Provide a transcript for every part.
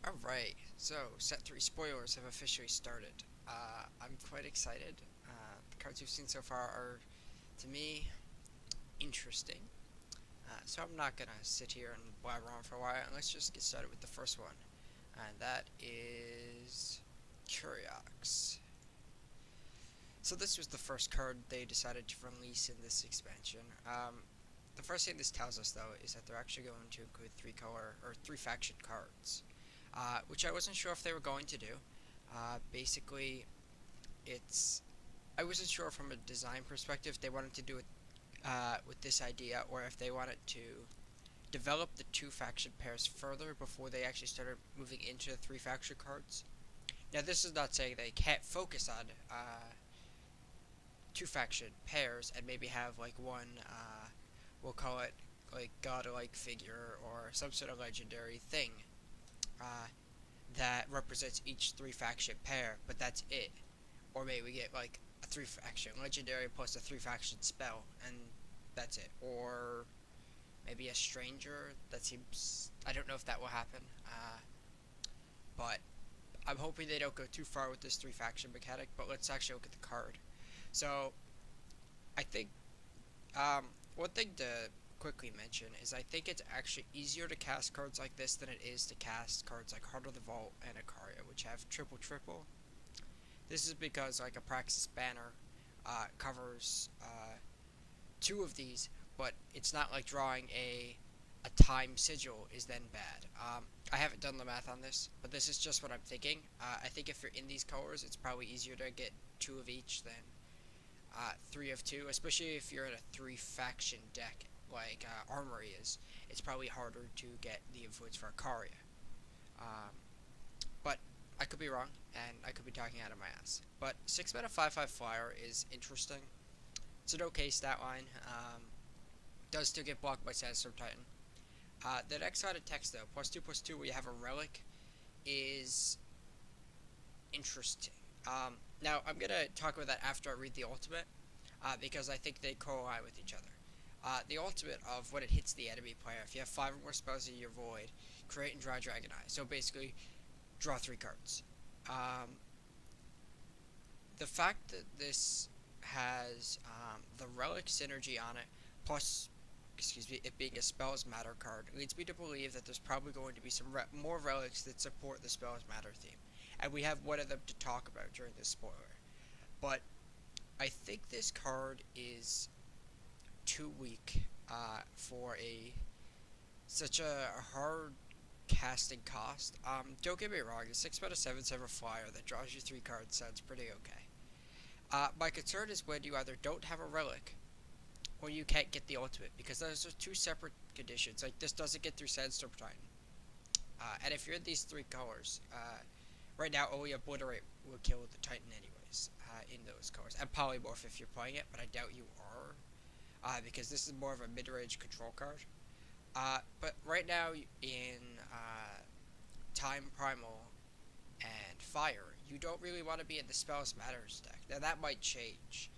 Alright, so set 3 spoilers have officially started. I'm quite excited. The cards we've seen so far are, to me, interesting. So I'm not gonna sit here and blabber on for a while, and let's just get started with the first one. And that is Curiox. So this was the first card they decided to release in this expansion. The first thing this tells us, though, is that they're actually going to include three faction cards. Which I wasn't sure if they were going to do. Basically, it's I wasn't sure from a design perspective if they wanted to do it with this idea, or if they wanted to develop the two faction pairs further before they actually started moving into the three faction cards. Now, this is not saying they can't focus on two faction pairs and maybe have like one, we'll call it like godlike figure or some sort of legendary thing. Uh, that represents each three faction pair, but that's it. Or maybe we get like a three faction legendary plus a three faction spell, and that's it. Or maybe a stranger. That seems. I don't know if that will happen. But I'm hoping they don't go too far with this three faction mechanic. But let's actually look at the card. So I think one thing to quickly mention is I think it's actually easier to cast cards like this than it is to cast cards like Heart of the Vault and Ikaria, which have triple triple. This is because like a Praxis Banner covers two of these, but it's not like drawing a time sigil is then bad. I haven't done the math on this, but this is just what I'm thinking. I think if you're in these colors, it's probably easier to get two of each than three of two, especially if you're in a three faction deck like Armory is. It's probably harder to get the influence for Ikaria. But I could be wrong, and I could be talking out of my ass. But 6 mana 5/5 flyer is interesting. It's an okay stat line. Does still get blocked by Sandstorm Titan. The next side of text, though, +2/+2, where you have a relic, is interesting. Now, I'm going to talk about that after I read the ultimate, because I think they correlate with each other. The ultimate of when it hits the enemy player, if you have 5 or more spells in your void, create and draw Dragon Eye. So basically, draw 3 cards. The fact that this has the relic synergy on it, plus, it being a Spells Matter card, leads me to believe that there's probably going to be some more relics that support the Spells Matter theme. And we have one of them to talk about during this spoiler. But I think this card is too weak for such a hard casting cost. Don't get me wrong, a 6 mana 7/7 flyer that draws you 3 cards sounds pretty okay. My concern is when you either don't have a relic or you can't get the ultimate, because those are two separate conditions. Like, this doesn't get through Sandstorm Titan. And if you're in these 3 colors, right now only Obliterate will kill the Titan anyways, in those colors. And Polymorph if you're playing it, but I doubt you are. Because this is more of a mid-range control card. But right now in Time Primal and Fire, you don't really want to be in the Spells Matters deck. Now that might change,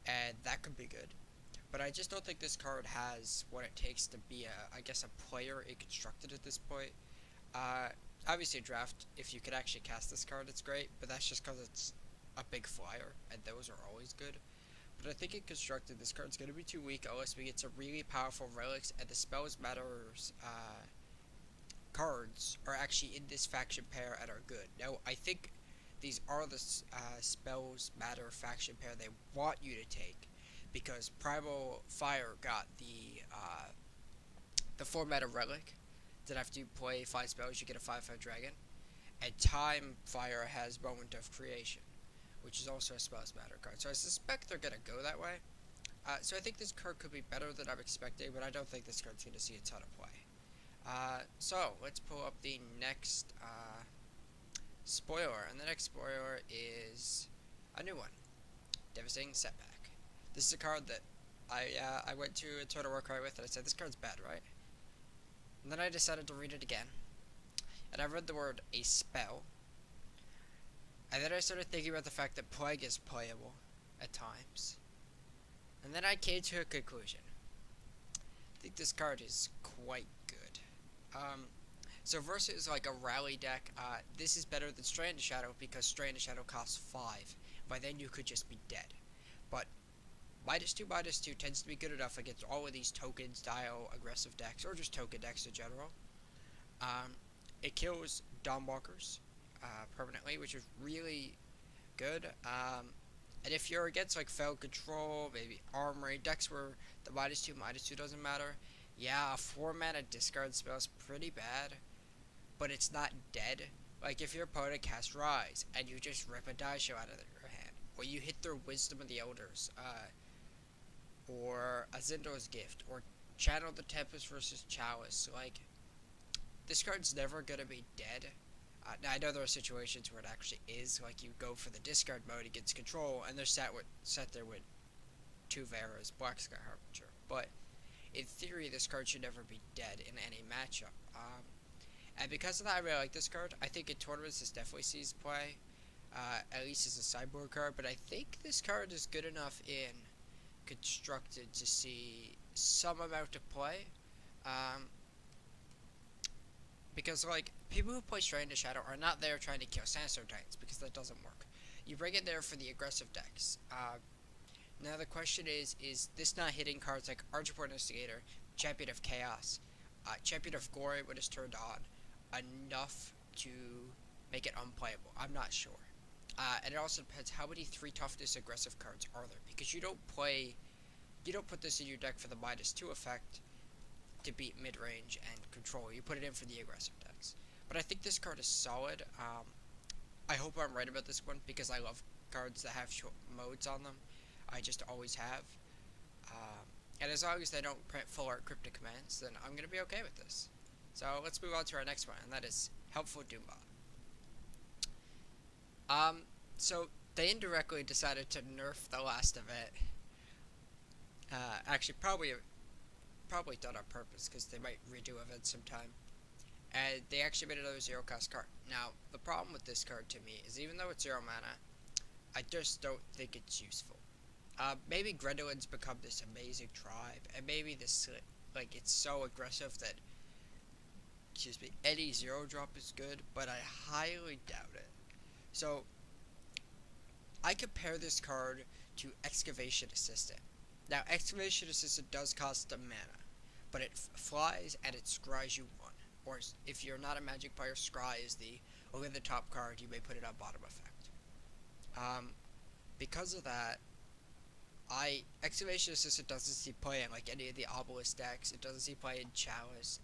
and that could be good. But I just don't think this card has what it takes to be a player it constructed at this point. Obviously, draft, if you could actually cast this card, it's great, but that's just because it's a big flyer, and those are always good. But I think in constructed, this card's going to be too weak unless we get some really powerful relics, and the Spells Matters cards are actually in this faction pair and are good. Now, I think these are the Spells Matter faction pair they want you to take, because Primal Fire got the 4 mana relic that after you play 5 spells you get a 5/5 dragon, and Time Fire has Moment of Creation, which is also a Spells Matter card. So I suspect they're gonna go that way. So I think this card could be better than I'm expecting, but I don't think this card's gonna see a ton of play. So let's pull up the next spoiler, and the next spoiler is a new one, Devastating Setback. This is a card that I went to a Total War card with, and I said, this card's bad, right? And then I decided to read it again, and I read the word a spell, and then I started thinking about the fact that Plague is playable at times, and then I came to a conclusion. I think this card is quite good. So versus like a rally deck, this is better than Strand of Shadow because Strand of Shadow costs 5. By then you could just be dead. But minus 2 tends to be good enough against all of these token style aggressive decks, or just token decks in general. Um, it kills Dawnwalkers permanently, which is really good. And if you're against like Fell Control, maybe Armory, decks where the minus 2 doesn't matter, yeah, a 4 mana discard spell is pretty bad, but it's not dead. Like if your opponent casts Rise and you just rip a die show out of their hand, or you hit their Wisdom of the Elders, or a Zindor's Gift, or Channel the Tempest versus Chalice, like this card's never gonna be dead. Now I know there are situations where it actually is, like you go for the discard mode against control, and they're set there with 2 Veras, Black Sky Harbinger. But in theory, this card should never be dead in any matchup. And because of that, I really like this card. I think in tournaments this definitely sees play, at least as a sideboard card. But I think this card is good enough in Constructed to see some amount of play. Um, because like people who play Strand of Shadow are not there trying to kill Sandstorm Titans because that doesn't work. You bring it there for the aggressive decks. Now the question is this not hitting cards like Archiport Instigator, Champion of Chaos, Champion of Glory when it's turned on, enough to make it unplayable? I'm not sure. And it also depends how many 3 toughness aggressive cards are there, because you don't put this in your deck for the minus 2 effect to beat mid range and control. You put it in for the aggressive decks. But I think this card is solid. I hope I'm right about this one because I love cards that have short modes on them. I just always have. And as long as they don't print full art cryptic commands, then I'm going to be okay with this. So let's move on to our next one, and that is Helpful Doombot. So they indirectly decided to nerf the last event. Actually, probably done on purpose because they might redo events sometime. And they actually made another 0-cost card. Now, the problem with this card to me is even though it's 0 mana, I just don't think it's useful. Maybe Grendolin's become this amazing tribe, and maybe this, like, it's so aggressive that, any 0-drop is good, but I highly doubt it. So, I compare this card to Excavation Assistant. Now, Excavation Assistant does cost a mana, but it flies and it scries you 1. Or if you're not a Magic player, scry is the look at the top card, you may put it on bottom effect. Because of that, Excavation Assistant doesn't see play in like any of the Obelisk decks. It doesn't see play in Chalice,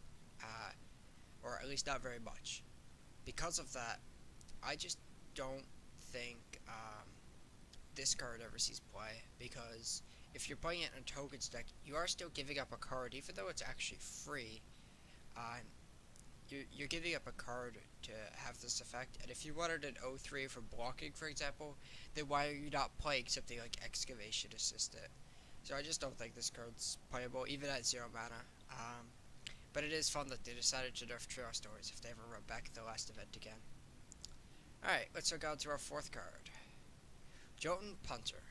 or at least not very much. Because of that, I just don't think this card ever sees play, because if you're playing it in a tokens deck, you are still giving up a card, even though it's actually free. You're giving up a card to have this effect, and if you wanted an 0-3 for blocking, for example, then why are you not playing something like Excavation Assistant? So I just don't think this card's playable, even at 0 mana. But it is fun that they decided to nerf Trail Stories if they ever run back the last event again. Alright, let's go on to our 4th card. Jotun Punter.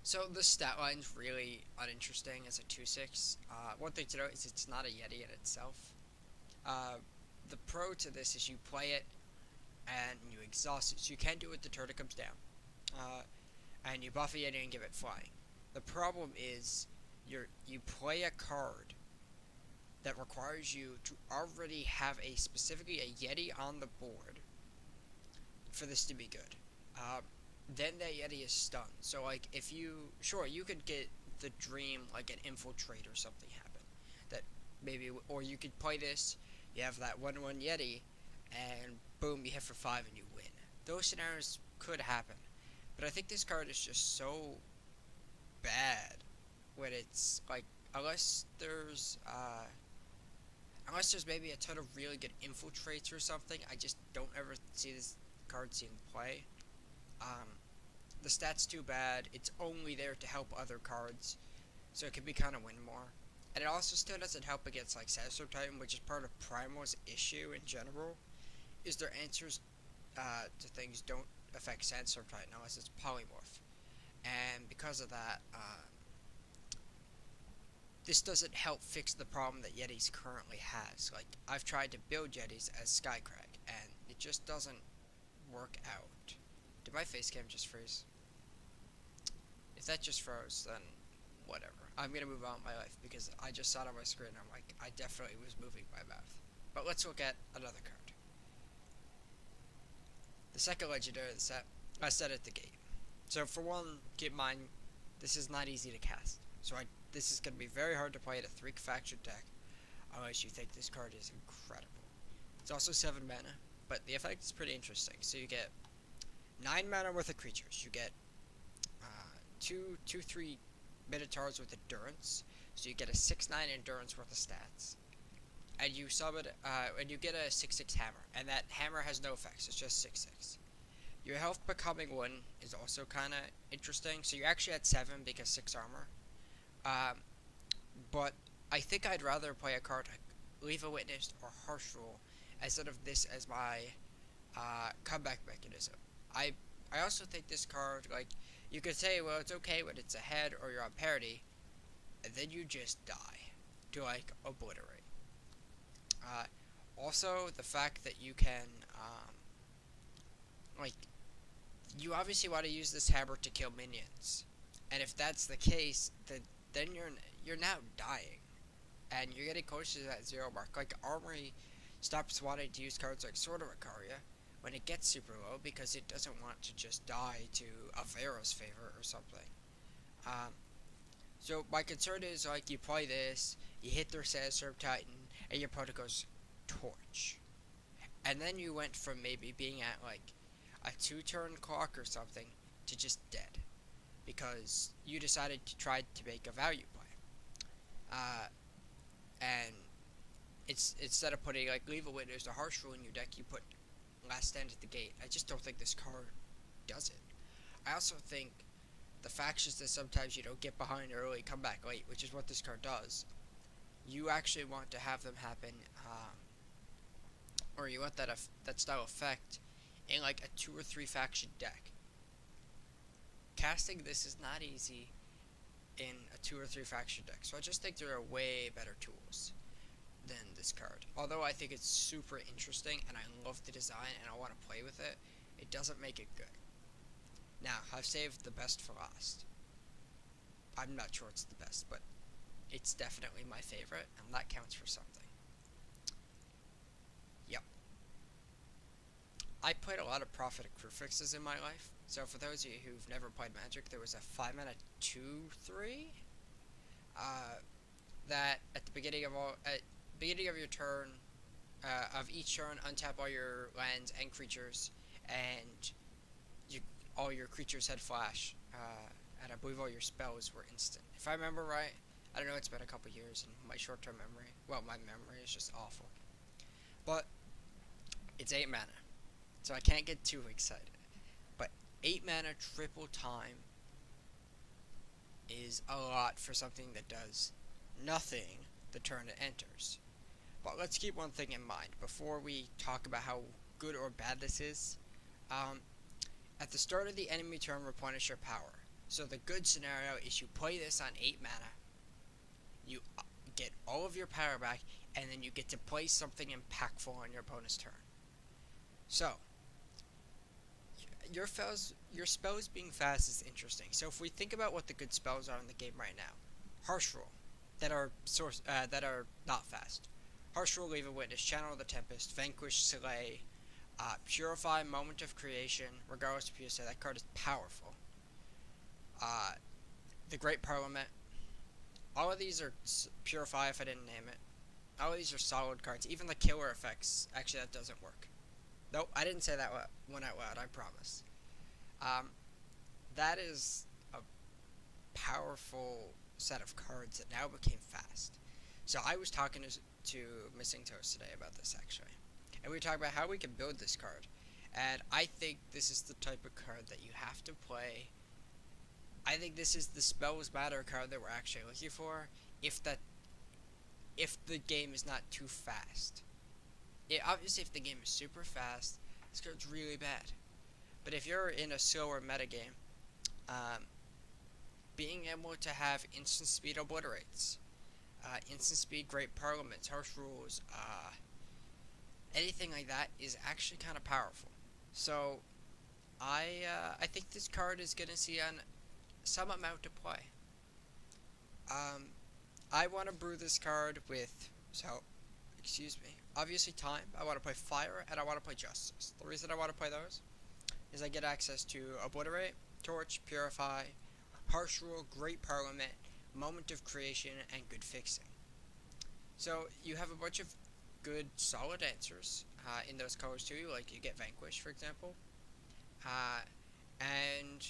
So the stat line's really uninteresting as a 2/6. One thing to note is it's not a Yeti in itself. The pro to this is you play it and you exhaust it, so you can do it the turn it comes down. And you buff a Yeti and give it flying. The problem is you play a card that requires you to already have specifically a Yeti on the board for this to be good. Then that Yeti is stunned. So like if you could get the dream like an infiltrate or something happen. That maybe, or you could play this, you have that 1/1 Yeti, and boom, you hit for 5 and you win. Those scenarios could happen. But I think this card is just so bad when it's like unless there's maybe a ton of really good infiltrates or something, I just don't ever see this card seeing play. The stat's too bad. It's only there to help other cards, so it can be kind of win more. And it also still doesn't help against like Sandstorm Titan, which is part of Primal's issue in general, is their answers to things don't affect Sandstorm Titan unless it's Polymorph. And because of that, this doesn't help fix the problem that Yetis currently has. Like, I've tried to build Yetis as Skycrag, and it just doesn't work out. Did my face cam just freeze? If that just froze, then whatever. I'm gonna move on with my life because I just saw it on my screen and I'm like, I definitely was moving my mouth. But let's look at another card. The second legendary of the set, I set at the gate. So for one, keep in mind, this is not easy to cast. So this is going to be very hard to play at a 3 faction deck, unless you think this card is incredible. It's also 7 mana, but the effect is pretty interesting. So you get 9 mana worth of creatures. You get 3 Minotaurs with Endurance. So you get a 6-9 Endurance worth of stats. And you summon, and you get a 6-6 hammer, and that hammer has no effects. It's just 6-6. Your health becoming 1 is also kind of interesting. So you're actually at 7 because 6 armor. But I think I'd rather play a card like Leave a Witness or Harsh Rule instead of this as my comeback mechanism. I also think this card, like, you could say, well, it's okay when it's ahead or you're on parity, and then you just die to, like, obliterate. Also, the fact that you can, like, you obviously want to use this hammer to kill minions, and if that's the case, then you're now dying, and you're getting closer to that 0 mark. Like, Armory stops wanting to use cards like Sword of Icaria when it gets super low because it doesn't want to just die to Avera's favor or something. So my concern is, like, you play this, you hit their Sandstorm Titan, and your opponent goes Torch. And then you went from maybe being at, like, a 2-turn clock or something to just dead. Because you decided to try to make a value play. And it's instead of putting, like, Leave a Witness or Harsh Rule in your deck, you put Last Stand at the Gate. I just don't think this card does it. I also think the factions that sometimes you don't get behind early, come back late, which is what this card does, you actually want to have them happen, or you want that style effect in, like, a 2 or 3 faction deck. Casting this is not easy in a 2 or 3 faction deck, so I just think there are way better tools than this card. Although I think it's super interesting and I love the design and I want to play with it, it doesn't make it good. Now, I've saved the best for last. I'm not sure it's the best, but it's definitely my favorite, and that counts for something. Yep. I played a lot of Prophetic Crucifixes in my life, so for those of you who've never played Magic, there was a 5 mana 2/3 that at the beginning of your turn, of each turn, untap all your lands and creatures, and all your creatures had flash, and I believe all your spells were instant. If I remember right, I don't know, it's been a couple years, and my short-term memory, well, my memory is just awful. But it's 8 mana, so I can't get too excited. But 8 mana triple time is a lot for something that does nothing the turn it enters. But let's keep one thing in mind before we talk about how good or bad this is. At the start of the enemy turn, replenish your power. So the good scenario is you play this on 8 mana, you get all of your power back, and then you get to play something impactful on your opponent's turn. So, your spells being fast is interesting. So if we think about what the good spells are in the game right now, Harsh Rule, that are not fast. Harsh Rule, Leave a Witness, Channel the Tempest, Vanquish, Slay, Purify, Moment of Creation. Regardless of who you say, that card is powerful. The Great Parliament. All of these are Purify if I didn't name it. All of these are solid cards. Even the killer effects, actually that doesn't work. Nope, I didn't say that one out loud, I promise. That is a powerful set of cards that now became fast. So I was talking to Missing Toast today about this, actually. And we were talking about how we can build this card. And I think this is the type of card that you have to play. I think this is the Spells Matter card that we're actually looking for, if the game is not too fast. Obviously, if the game is super fast, this card's really bad. But if you're in a slower metagame, being able to have instant speed obliterates, instant speed, great parliaments, harsh rules, anything like that is actually kind of powerful. So I think this card is gonna see on some amount of play. Um, I want to brew this card with excuse me. Obviously, time. I want to play fire and I want to play justice. The reason I want to play those is I get access to obliterate, torch, purify, harsh rule, great parliament, moment of creation, and good fixing. So you have a bunch of good, solid answers in those colors too. Like you get vanquish, for example, and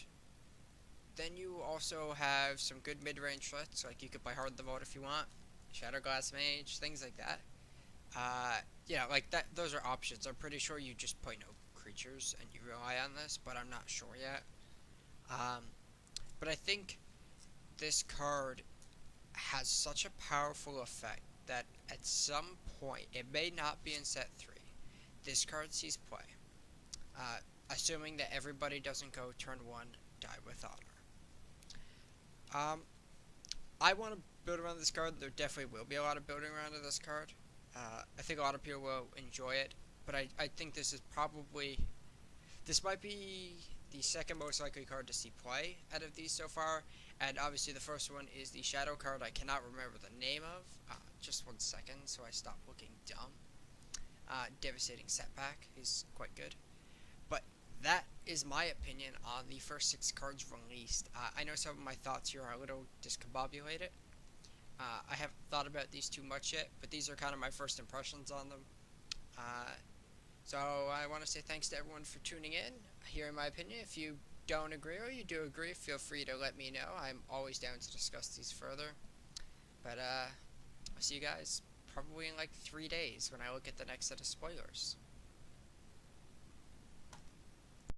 then you also have some good mid-range threats. Like you could play Hard the Vault if you want, Shadowglass Mage, things like that. Uh, yeah, like that. Those are options. I'm pretty sure you just play no creatures and you rely on this, but I'm not sure yet. Um, but I think this card has such a powerful effect that at some point, it may not be in set 3, this card sees play. Uh, Assuming that everybody doesn't go turn 1, die with honor. Um, I want to build around this card. There definitely will be a lot of building around this card. I think a lot of people will enjoy it, but I think this is probably, this might be the second most likely card to see play out of these so far, and obviously the first one is the Shadow card I cannot remember the name of. Just 1 second, so I stop looking dumb. Devastating Setback is quite good. But that is my opinion on the first 6 cards released. I know some of my thoughts here are a little discombobulated. I haven't thought about these too much yet, but these are kind of my first impressions on them. Uh, so I want to say thanks to everyone for tuning in, hearing my opinion. If you don't agree or you do agree, feel free to let me know. I'm always down to discuss these further. But I'll see you guys probably in like 3 days when I look at the next set of spoilers.